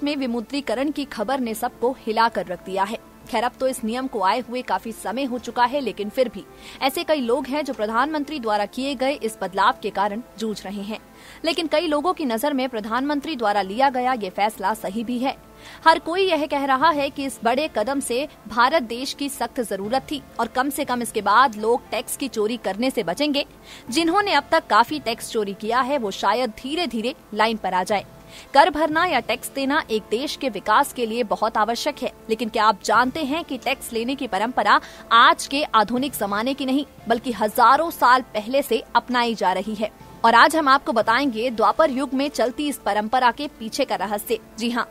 में विमुद्रीकरण की खबर ने सबको हिला कर रख दिया है। खैर, अब तो इस नियम को आए हुए काफी समय हो चुका है, लेकिन फिर भी ऐसे कई लोग हैं जो प्रधानमंत्री द्वारा किए गए इस बदलाव के कारण जूझ रहे हैं। लेकिन कई लोगों की नजर में प्रधानमंत्री द्वारा लिया गया ये फैसला सही भी है। हर कोई यह कह रहा है कि इस बड़े कदम से भारत देश की सख्त जरूरत थी और कम से कम इसके बाद लोग टैक्स की चोरी करने से बचेंगे। जिन्होंने अब तक काफी टैक्स चोरी किया है वो शायद धीरे धीरे लाइन पर आ जाए। कर भरना या टैक्स देना एक देश के विकास के लिए बहुत आवश्यक है, लेकिन क्या आप जानते हैं कि टैक्स लेने की परंपरा आज के आधुनिक जमाने की नहीं बल्कि हजारों साल पहले से अपनाई जा रही है। और आज हम आपको बताएंगे द्वापर युग में चलती इस परंपरा के पीछे का रहस्य। जी हाँ,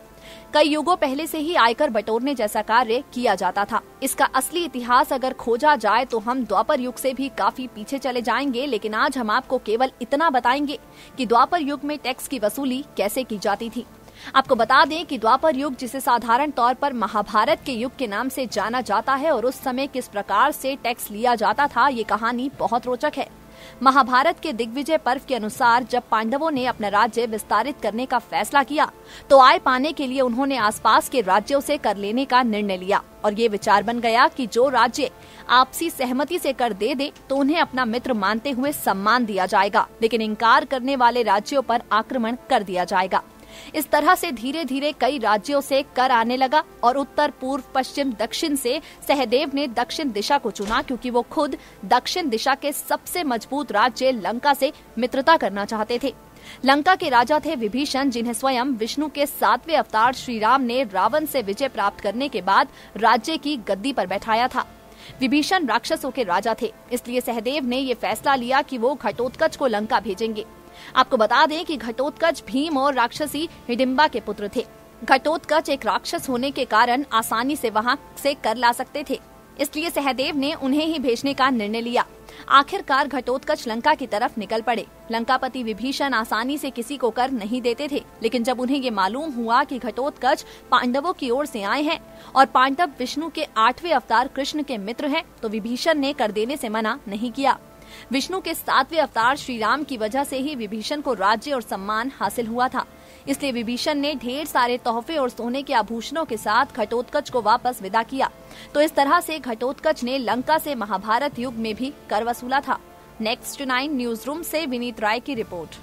कई युगों पहले से ही आयकर बटोरने जैसा कार्य किया जाता था। इसका असली इतिहास अगर खोजा जाए तो हम द्वापर युग से भी काफी पीछे चले जाएंगे, लेकिन आज हम आपको केवल इतना बताएंगे कि द्वापर युग में टैक्स की वसूली कैसे की जाती थी। आपको बता दें कि द्वापर युग, जिसे साधारण तौर पर महाभारत के युग के नाम से जाना जाता है, और उस समय किस प्रकार से टैक्स लिया जाता था, ये कहानी बहुत रोचक है। महाभारत के दिग्विजय पर्व के अनुसार जब पांडवों ने अपना राज्य विस्तारित करने का फैसला किया तो आय पाने के लिए उन्होंने आसपास के राज्यों से कर लेने का निर्णय लिया और ये विचार बन गया कि जो राज्य आपसी सहमति से कर दे तो उन्हें अपना मित्र मानते हुए सम्मान दिया जाएगा, लेकिन इनकार करने वाले राज्यों पर आक्रमण कर दिया जाएगा। इस तरह से धीरे धीरे कई राज्यों से कर आने लगा और उत्तर, पूर्व, पश्चिम, दक्षिण से सहदेव ने दक्षिण दिशा को चुना, क्योंकि वो खुद दक्षिण दिशा के सबसे मजबूत राज्य लंका से मित्रता करना चाहते थे। लंका के राजा थे विभीषण, जिन्हें स्वयं विष्णु के 7वें अवतार श्री राम ने रावण से विजय प्राप्त करने के बाद राज्य की गद्दी पर बैठाया था। विभीषण राक्षसों के राजा थे, इसलिए सहदेव ने ये फैसला लिया कि वो घटोत्कच को लंका भेजेंगे। आपको बता दें कि घटोत्कच भीम और राक्षसी हिडिंबा के पुत्र थे। घटोत्कच एक राक्षस होने के कारण आसानी से वहां से कर ला सकते थे, इसलिए सहदेव ने उन्हें ही भेजने का निर्णय लिया। आखिरकार घटोत्कच लंका की तरफ निकल पड़े। लंकापति विभीषण आसानी से किसी को कर नहीं देते थे, लेकिन जब उन्हें ये मालूम हुआ कि घटोत्कच पांडवों की ओर से आए हैं और पांडव विष्णु के 8वें अवतार कृष्ण के मित्र हैं, तो विभीषण ने कर देने से मना नहीं किया। विष्णु के 7वें अवतार श्री राम की वजह से ही विभीषण को राज्य और सम्मान हासिल हुआ था, इसलिए विभीषण ने ढेर सारे तोहफे और सोने के आभूषणों के साथ घटोत्कच को वापस विदा किया। तो इस तरह से घटोत्कच ने लंका से महाभारत युग में भी कर वसूला था। नेक्स्ट 9 न्यूज रूम से विनीत राय की रिपोर्ट।